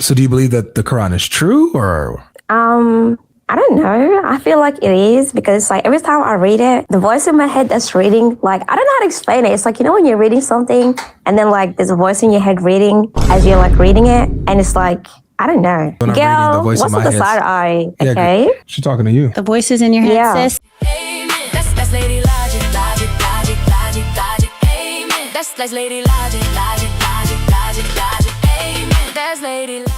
So do you believe that the Quran is true or? I don't know. I feel like it is because it's like every time I read it, the voice in my head that's reading, like, I don't know how to explain it. It's like, you know, when you're reading something and then like there's a voice in your head reading as you're like reading it. And it's like, I don't know. When I'm reading, the Girl, voice what's in with my the head. side eye? Yeah, Okay. she's talking to you. The voices in your head, Yeah. sis. Amen. That's Lady Logic, Logic, Logic, Logic, Logic. Amen. That's Lady Logic, Logic, Logic, Logic, Logic. Amen. That's Lady Logic.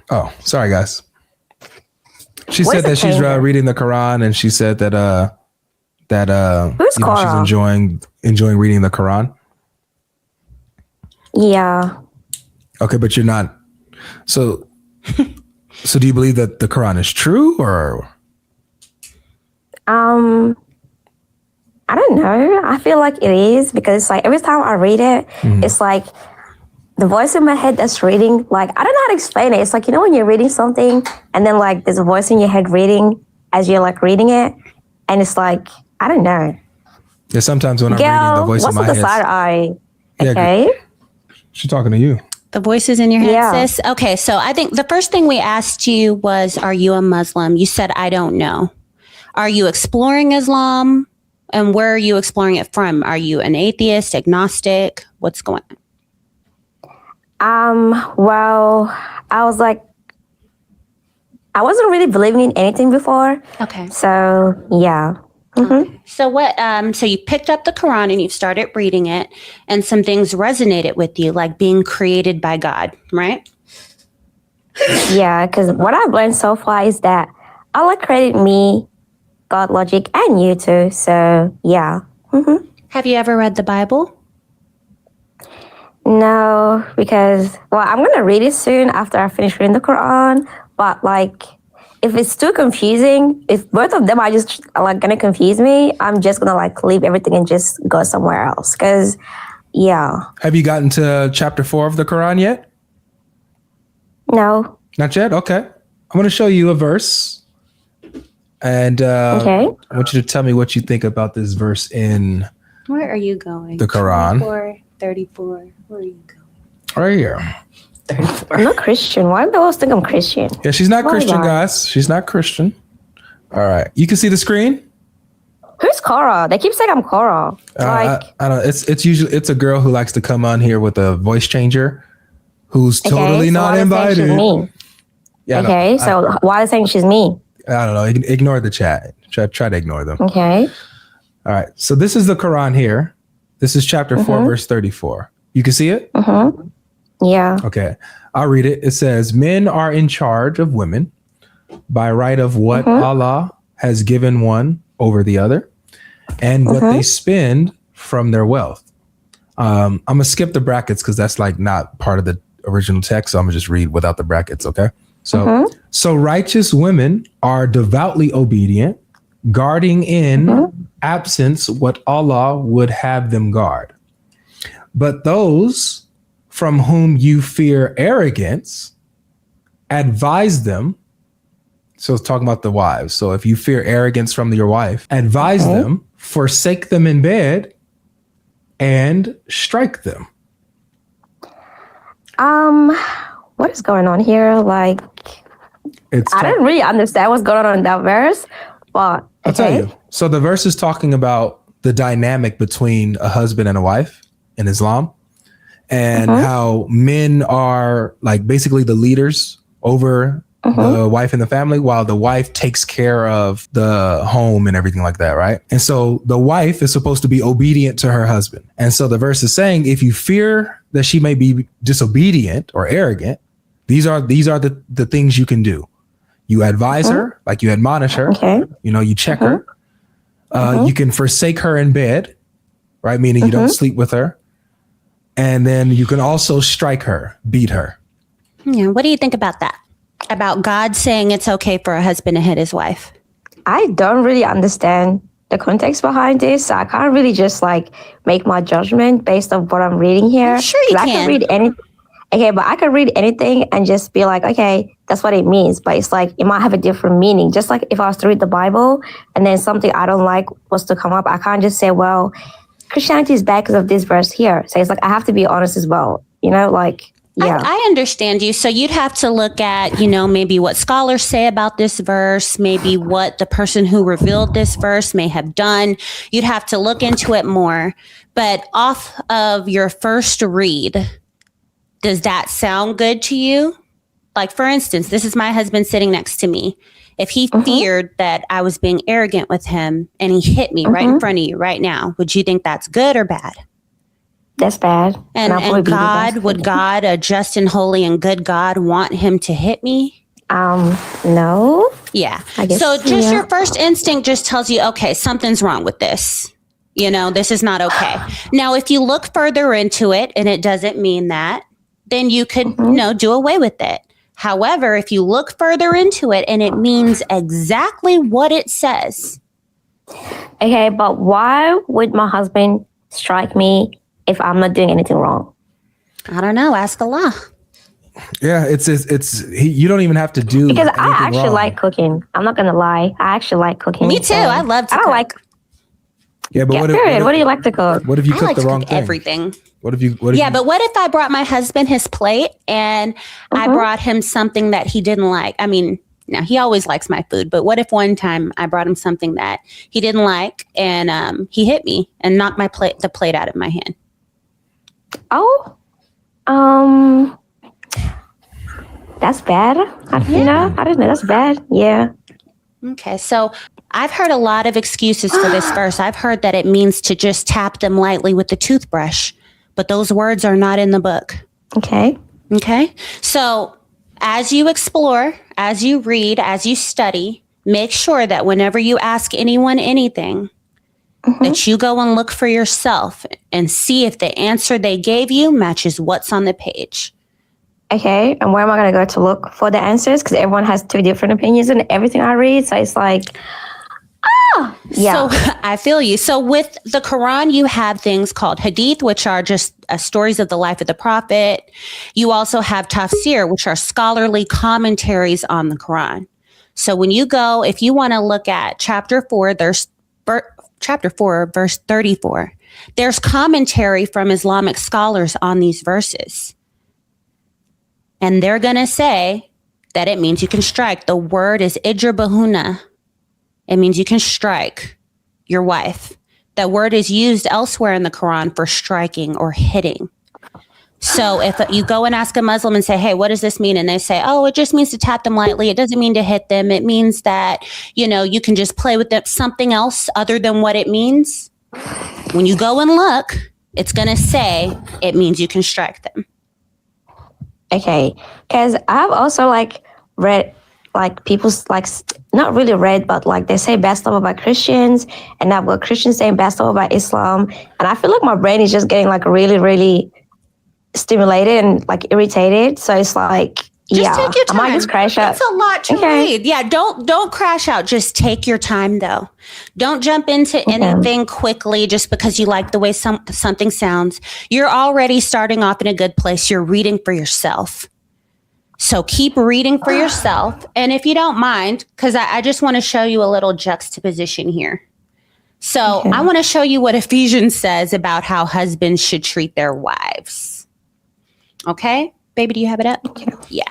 Oh, sorry, guys. She What said is a that she's painter? reading the Quran, and she said that Who's she's Cora? enjoying reading the Quran. Yeah. Okay, but you're not. So do you believe that the Quran is true or? I don't know. I feel like it is because it's like every time I read it, it's like the voice in my head that's reading, like, I don't know how to explain it. It's like, you know, when you're reading something and then like there's a voice in your head reading as you're like reading it. And it's like, I don't know. Yeah, sometimes when I'm reading, the voice in what's my with the head. side eye? Yeah, Okay. She's talking to you. The voices in your head, Yeah. sis. Okay, so I think the first thing we asked you was, are you a Muslim? You said, I don't know. Are you exploring Islam? And where are you exploring it from? Are you an atheist, agnostic? What's going on? Well, I was like, I wasn't really believing in anything before. Okay. So, yeah. So so you picked up the Quran and you started reading it and some things resonated with you, like being created by God, right? Yeah, because what I've learned so far is that Allah created me, God, logic, and you too. So, yeah. Have you ever read the Bible? No, because, well, I'm going to read it soon after I finish reading the Quran. But, like, if it's too confusing, if both of them are just, like, going to confuse me, I'm just going to, like, leave everything and just go somewhere else. Because, yeah. Have you gotten to chapter 4 of the Quran yet? No. Not yet? Okay. I'm going to show you a verse. And Okay. I want you to tell me what you think about this verse in Where are you going? the Quran. 34. Where are you going? Right here. I'm not Christian. Why do they always think I'm Christian? Yeah, she's not Oh, Christian, God. guys. She's not Christian. All right. You can see the screen? Who's Cora? They keep saying I'm Cora. Like, I don't. It's a girl who likes to come on here with a voice changer, who's totally okay, so not why are they saying invited. she's me? Yeah. Okay, so why are they saying she's me? I don't know. Ignore the chat. Try to ignore them. Okay. All right. So this is the Quran here. This is chapter 4, verse 34. You can see it? Yeah. Okay. I'll read it. It says, men are in charge of women by right of what Allah has given one over the other and what they spend from their wealth. I'm going to skip the brackets because that's like not part of the original text. So I'm going to just read without the brackets. Okay. So righteous women are devoutly obedient, guarding in absence what Allah would have them guard. But those from whom you fear arrogance, advise them. So it's talking about the wives. So if you fear arrogance from your wife, advise them, forsake them in bed, and strike them. What is going on here? Like, I don't really understand what's going on in that verse, but I'll tell you. So the verse is talking about the dynamic between a husband and a wife in Islam, and how men are like basically the leaders over the wife and the family, while the wife takes care of the home and everything like that, right? And so the wife is supposed to be obedient to her husband. And so the verse is saying, if you fear that she may be disobedient or arrogant, these are the things you can do. You advise her, like you admonish her, you know, you check her. You can forsake her in bed, right? Meaning you don't sleep with her. And then you can also strike her, beat her. Yeah. What do you think about that? About God saying it's okay for a husband to hit his wife? I don't really understand the context behind this. So I can't really just like make my judgment based on what I'm reading here. Sure you I can read anything. Okay, but I could read anything and just be like, okay, that's what it means. But it's like, it might have a different meaning. Just like if I was to read the Bible and then something I don't like was to come up, I can't just say, well, Christianity is bad because of this verse here. So it's like, I have to be honest as well. You know, like. Yeah. I understand you. So you'd have to look at, maybe what scholars say about this verse, maybe what the person who revealed this verse may have done. You'd have to look into it more. But off of your first read, does that sound good to you? Like, for instance, this is my husband sitting next to me. If he feared that I was being arrogant with him and he hit me right in front of you right now, would you think that's good or bad? That's bad. And God, would God, a just and holy and good God, want him to hit me? No. Yeah. I guess, So just your first instinct just tells you, okay, something's wrong with this. This is not okay. Now, if you look further into it and it doesn't mean that, then you could, do away with it. However, if you look further into it and it means exactly what it says. Okay, but why would my husband strike me if I'm not doing anything wrong? I don't know. Ask Allah. Yeah, you don't even have to do because I anything actually wrong. like cooking. I'm not gonna lie. I actually like cooking. Me too. I love to cook. Yeah, but What do you like to cook? What if you I cook like the to wrong cook thing? everything. What if you? But what if I brought my husband his plate and I brought him something that he didn't like? I mean, now he always likes my food, but what if one time I brought him something that he didn't like and he hit me and knocked the plate out of my hand? Oh, that's bad. I didn't know that's bad. Yeah. Okay, so I've heard a lot of excuses for this verse. I've heard that it means to just tap them lightly with the toothbrush, but those words are not in the book. Okay. Okay, so as you explore, as you read, as you study, make sure that whenever you ask anyone anything, that you go and look for yourself and see if the answer they gave you matches what's on the page. Okay, and where am I going to go to look for the answers? Because everyone has two different opinions in everything I read. So it's like, yeah. So I feel you. So with the Quran, you have things called hadith, which are just stories of the life of the prophet. You also have tafsir, which are scholarly commentaries on the Quran. So when you go, if you want to look at chapter 4, verse 34, there's commentary from Islamic scholars on these verses. And they're going to say that it means you can strike. The word is ijrabahuna. It means you can strike your wife. That word is used elsewhere in the Quran for striking or hitting. So if you go and ask a Muslim and say, hey, what does this mean? And they say, oh, it just means to tap them lightly. It doesn't mean to hit them. It means that, you can just play with it, something else other than what it means. When you go and look, it's going to say it means you can strike them. Okay, because I've also read people's not really read, but they say bad stuff about Christians, and I've got Christians saying bad stuff about Islam, and I feel like my brain is just getting really, really stimulated and irritated. So it's Just take your time. I might just crash out. It's a lot to read. Yeah, don't crash out. Just take your time, though. Don't jump into anything quickly just because you like the way something sounds. You're already starting off in a good place. You're reading for yourself. So keep reading for yourself. And if you don't mind, because I just want to show you a little juxtaposition here. So I want to show you what Ephesians says about how husbands should treat their wives. Okay? Baby, do you have it up? Okay. Yeah.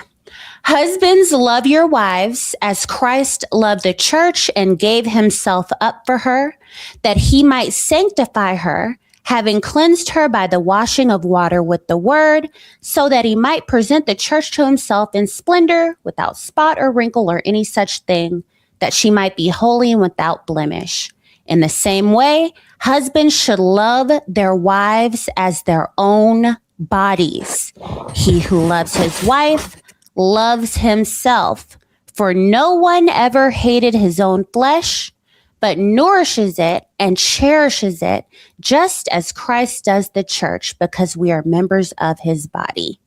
Husbands, love your wives as Christ loved the church and gave himself up for her, that he might sanctify her, having cleansed her by the washing of water with the word, so that he might present the church to himself in splendor, without spot or wrinkle or any such thing, that she might be holy and without blemish. In the same way, husbands should love their wives as their own bodies. He who loves his wife loves himself, for no one ever hated his own flesh, but nourishes it and cherishes it, just as Christ does the church, because we are members of his body.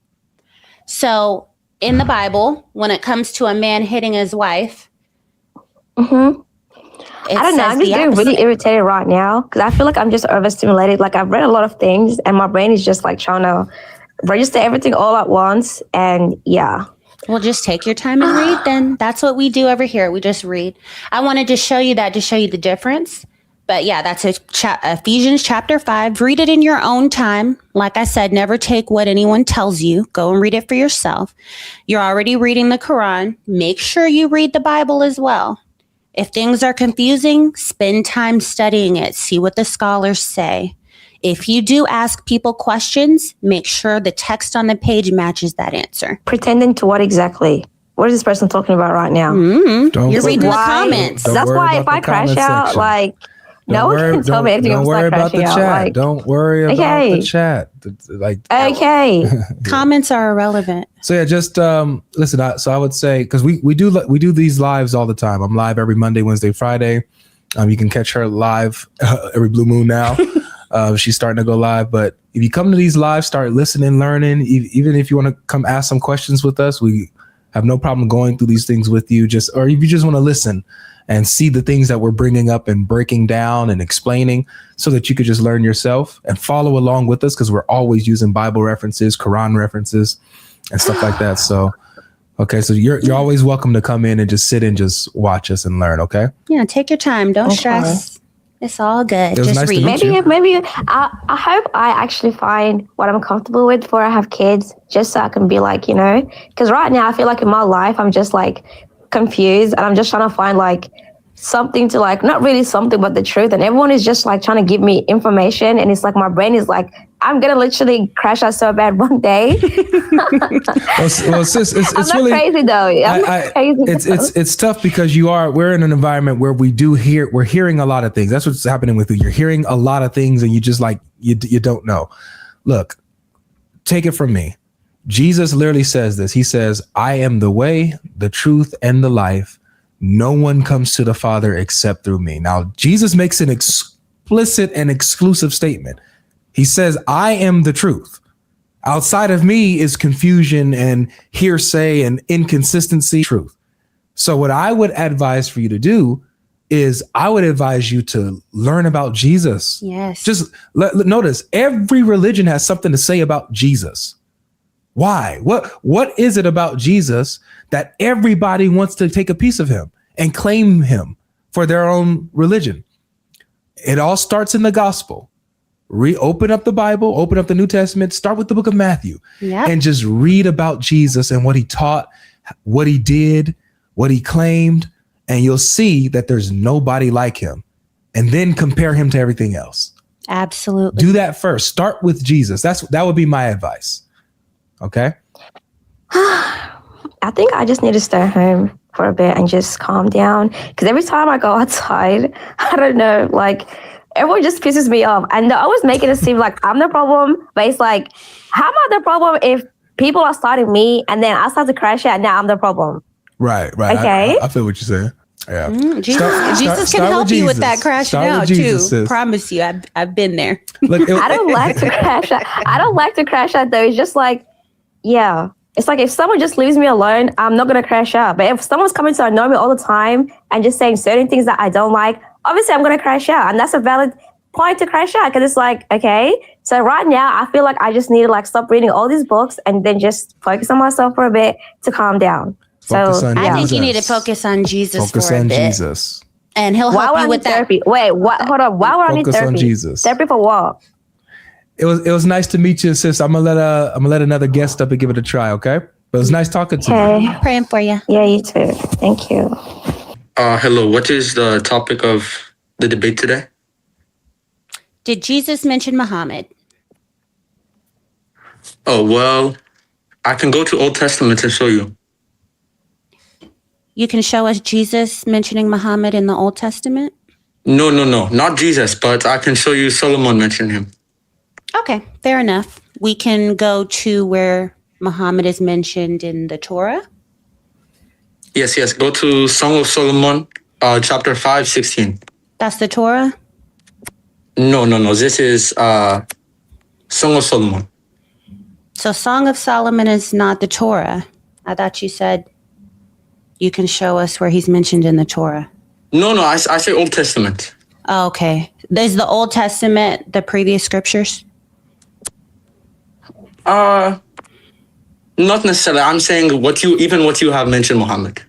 So in the Bible, when it comes to a man hitting his wife, I don't know. I'm just getting really irritated right now because I feel like I'm just overstimulated. I've read a lot of things and my brain is just trying to register everything all at once. And yeah. Well, just take your time and read then. That's what we do over here. We just read. I wanted to show you that, to show you the difference. But yeah, that's Ephesians chapter 5. Read it in your own time. Like I said, never take what anyone tells you. Go and read it for yourself. You're already reading the Quran. Make sure you read the Bible as well. If things are confusing, spend time studying it. See what the scholars say. If you do ask people questions, make sure the text on the page matches that answer. Pretending to what exactly? What is this person talking about right now? You're reading the comments. That's why if I crash out, like, no one can tell me anything Don't if worry I about crashing the out. chat. Like, Don't worry about the chat. Like, okay. Comments are irrelevant. So yeah, just listen. So I would say, because we do these lives all the time. I'm live every Monday, Wednesday, Friday. You can catch her live every blue moon now. She's starting to go live. But if you come to these lives, start listening, learning. Even if you want to come ask some questions with us, we have no problem going through these things with you. Or if you just want to listen and see the things that we're bringing up and breaking down and explaining, so that you could just learn yourself and follow along with us, because we're always using Bible references, Quran references, and stuff like that. So, okay, so you're always welcome to come in and just sit and just watch us and learn. Okay. Yeah, take your time. Don't stress. It's all good. It was Just nice to read. meet you. Maybe I hope I actually find what I'm comfortable with before I have kids, just so I can be like, because right now I feel like in my life I'm just like confused, and I'm just trying to find like something to like, not really something, but the truth. And everyone is just like trying to give me information, and it's like my brain is like, I'm gonna literally crash out so bad one day. Well, sis, it's I'm not really crazy though. I'm not crazy. It's tough because we're in an environment where we're hearing a lot of things. That's what's happening with you. You're hearing a lot of things, and you just like you don't know. Look, take it from me. Jesus literally says this. He says, "I am the way, the truth, and the life. No one comes to the Father except through me." Now, Jesus makes an explicit and exclusive statement. He says, "I am the truth. Outside of me is confusion and hearsay and inconsistency." Truth. So what I would advise for you to do is I would advise you to learn about Jesus. Yes. Just notice every religion has something to say about Jesus. Why? What is it about Jesus that everybody wants to take a piece of him and claim him for their own religion? It all starts in the gospel. Open up the Bible, open up the New Testament, start with the book of Matthew, and just read about Jesus and what he taught, what he did, what he claimed, and you'll see that there's nobody like him. And then compare him to everything else. Absolutely. Do that first. Start with Jesus. That would be my advice. Okay? I think I just need to stay home for a bit and just calm down. Because every time I go outside, I don't know, like, everyone just pisses me off. And they're always making it seem like I'm the problem. But it's like, how am I the problem if people are starting me and then I start to crash out and now I'm the problem? Right. Okay. I feel what you're saying. Yeah. Jesus can help you with that crashing out too. Sis. Promise you, I've been there. Look, I don't like to crash out. I don't like to crash out though. It's just like, yeah. It's like if someone just leaves me alone, I'm not going to crash out. But if someone's coming to annoy me all the time and just saying certain things that I don't like, obviously I'm going to crash out. And that's a valid point to crash out, because it's like, okay, so right now I feel like I just need to like stop reading all these books and then just focus on myself for a bit to calm down. I think you need to focus on Jesus for a bit. Jesus. And he'll help you with that. Therapy? Wait, what? Hold on. Why would I need therapy? Focus on Jesus. Therapy for what? It was nice to meet you, sis. I'm gonna let another guest up and give it a try, okay? But it was nice talking to you. Praying for you. Yeah, you too. Thank you. Hello. What is the topic of the debate today? Did Jesus mention Muhammad? Oh, well, I can go to Old Testament to show you. You can show us Jesus mentioning Muhammad in the Old Testament? No, not Jesus, but I can show you Solomon mentioned him. Okay, fair enough. We can go to where Muhammad is mentioned in the Torah. Yes. Go to Song of Solomon, chapter 5:16. That's the Torah? No. This is Song of Solomon. So Song of Solomon is not the Torah. I thought you said you can show us where he's mentioned in the Torah. No, I say Old Testament. Oh, okay. Is the Old Testament the previous scriptures? Not necessarily. I'm saying what you have mentioned Muhammad.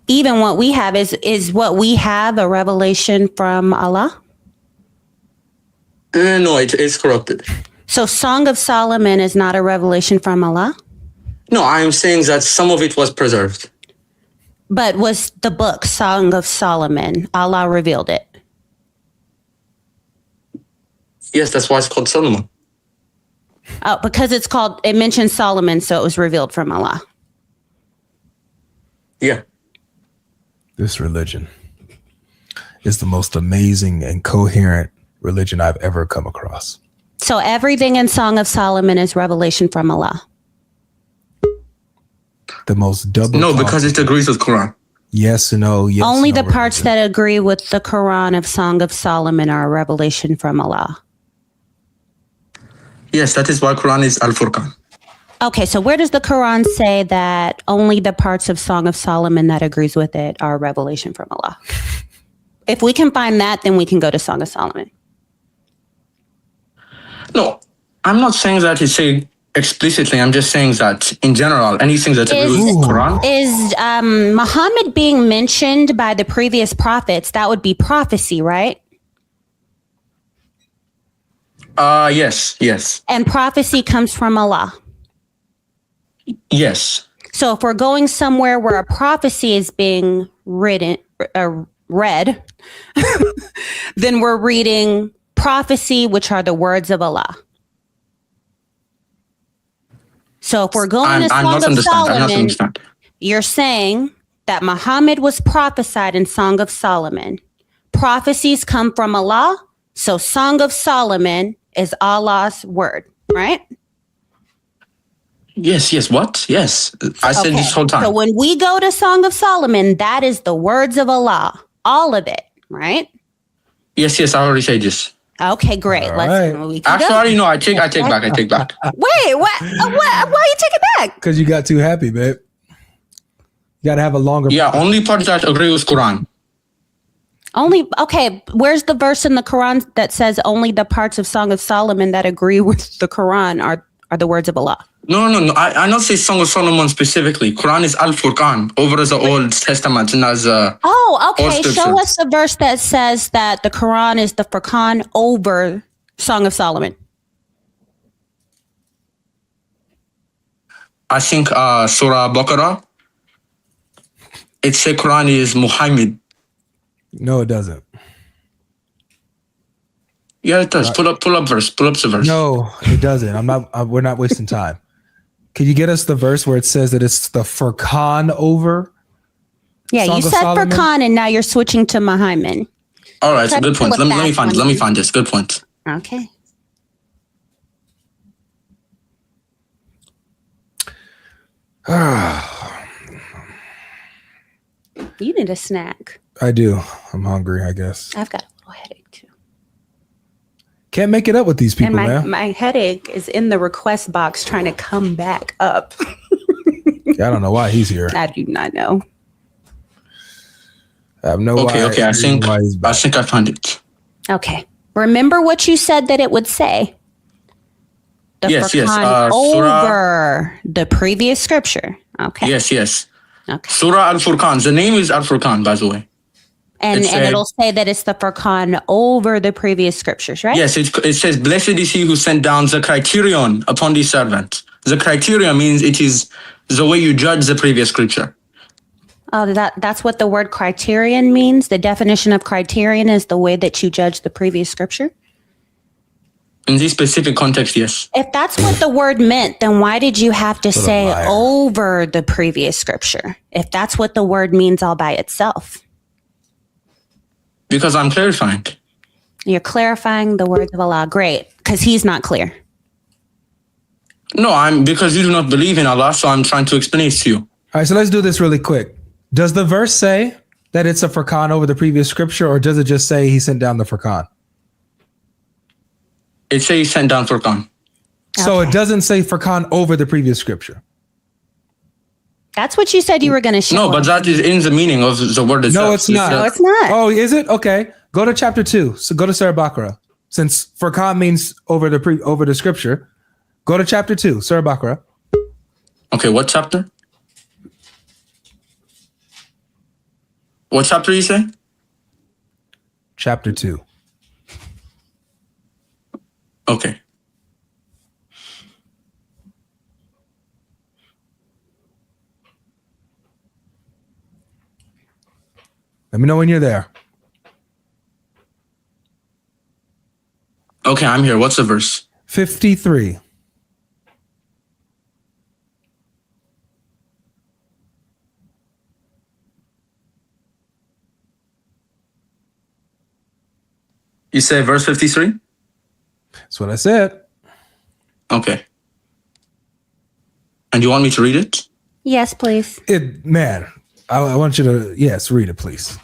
Even what we have is what we have a revelation from Allah? No, it is corrupted. So Song of Solomon is not a revelation from Allah? No, I'm saying that some of it was preserved. But was the book Song of Solomon, Allah revealed it? Yes, that's why it's called Solomon. Oh, because it mentions Solomon, so it was revealed from Allah. Yeah. This religion is the most amazing and coherent religion I've ever come across. So everything in Song of Solomon is revelation from Allah. The most double. No, because it agrees with Quran. Yes and no. Yes. Only no the parts religion. that agree with the Quran of Song of Solomon are a revelation from Allah. Yes, that is why Quran is Al-Furqan. Okay, so where does the Quran say that only the parts of Song of Solomon that agrees with it are a revelation from Allah? If we can find that, then we can go to Song of Solomon. No, I'm not saying that it's say explicitly. I'm just saying that in general, anything that agrees with Quran. Is Muhammad being mentioned by the previous prophets? That would be prophecy, right? Yes. And prophecy comes from Allah. Yes. So if we're going somewhere where a prophecy is being read, then we're reading prophecy, which are the words of Allah. So if we're going to Song of Solomon, you're saying that Muhammad was prophesied in Song of Solomon. Prophecies come from Allah, so Song of Solomon is Allah's word, right? Yes. What? Yes. I said this whole time. So when we go to Song of Solomon, that is the words of Allah. All of it, right? Yes. I already said this. Okay, great. Right. Actually, no. I take back. Wait, what? Why you take it back? Because you got too happy, babe. You got to have a longer. Yeah, only part that agree with Quran. Okay, where's the verse in the Quran that says only the parts of Song of Solomon that agree with the Quran are the words of Allah? No. I not say Song of Solomon specifically. Quran is Al-Furqan, over as the Old Testament and as okay. Show us the verse that says that the Quran is the Furqan over Song of Solomon. I think Surah Baqarah. It say Quran is Muhammad. No, it doesn't. Yeah, it does. Pull up the verse. No, it doesn't. We're not wasting time. Can you get us the verse where it says that it's the Furqan over? Yeah, Song you of said Solomon? Furqan and now you're switching to Muhammad. All right, so good point. Let me find this. Good point. Okay. You need a snack. I do. I'm hungry, I guess. I've got a little headache too. Can't make it up with these people, And man. my headache is in the request box trying to come back up. I don't know why he's here. I do not know. I have no Okay. idea I think why he's back. I found it. Okay. Remember what you said that it would say. The Yes. Furqan Surah. over the previous scripture. Okay. Yes. Okay. Surah Al-Furqan. The name is Al-Furqan, by the way. And It said- it'll say that it's the Furqan over the previous scriptures, right? Yes, it says, "Blessed is he who sent down the criterion upon the servant." The criterion means it is the way you judge the previous scripture. Oh, that's what the word criterion means. The definition of criterion is the way that you judge the previous scripture. In this specific context, yes. If that's what the word meant, then why did you have to say liar. over the previous scripture? If that's what the word means all by itself. Because I'm clarifying. You're clarifying the words of Allah. Great, because he's not clear. No, because you do not believe in Allah, so I'm trying to explain it to you. All right, so let's do this really quick. Does the verse say that it's a Furqan over the previous scripture, or does it just say he sent down the Furqan? It says he sent down Furqan. So Okay. it doesn't say Furqan over the previous scripture. That's what you said you were going to show No, but us. that is in the meaning of the word itself. No, it's not. No, it's not. Oh, is it? Okay. Go to chapter 2. So go to Surah Baqarah. Since Furqan means over the scripture, go to chapter 2, Surah Baqarah. Okay, what chapter? What chapter you say? Chapter 2. Okay. Let me know when you're there. Okay, I'm here. What's the verse? 53. You say verse 53? That's what I said. Okay. And you want me to read it? Yes, please. Man, I want you to, yes, read it, please.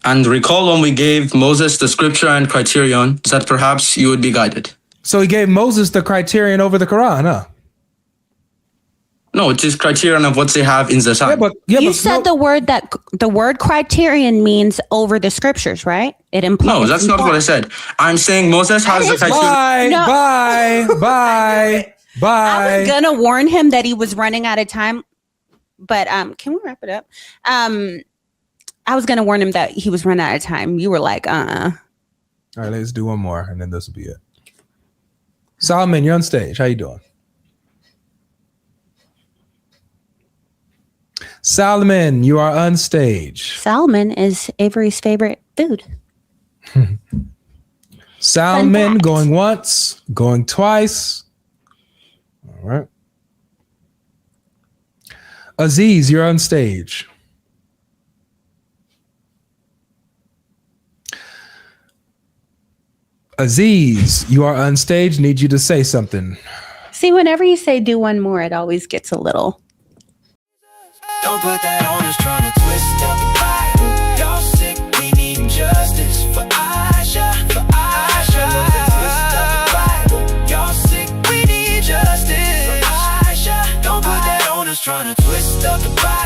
And recall when we gave Moses the scripture and criterion that perhaps you would be guided. So he gave Moses the criterion over the Quran, huh? No, it is criterion of what they have in the time. You said the word criterion means over the scriptures, right? It implies. No, that's not what I said. I'm saying Moses has the criterion. Bye. I was gonna warn him that he was running out of time, but can we wrap it up? I was gonna warn him that he was running out of time. You were like, All right, let's do one more, and then this will be it. Solomon, you're on stage. How you doing? Solomon, you are on stage. Salmon is Avery's favorite food. Solomon going once, going twice. All right. Aziz, you're on stage. Aziz, you are on stage. Need you to say something. See, whenever you say do one more, it always gets a little. Don't put that on us, trying to twist up the Bible. Y'all sick, we need justice for Aisha, for Aisha. Twist up the Bible. Y'all sick, we need justice for Aisha. Don't put that on us, trying to twist up the Bible.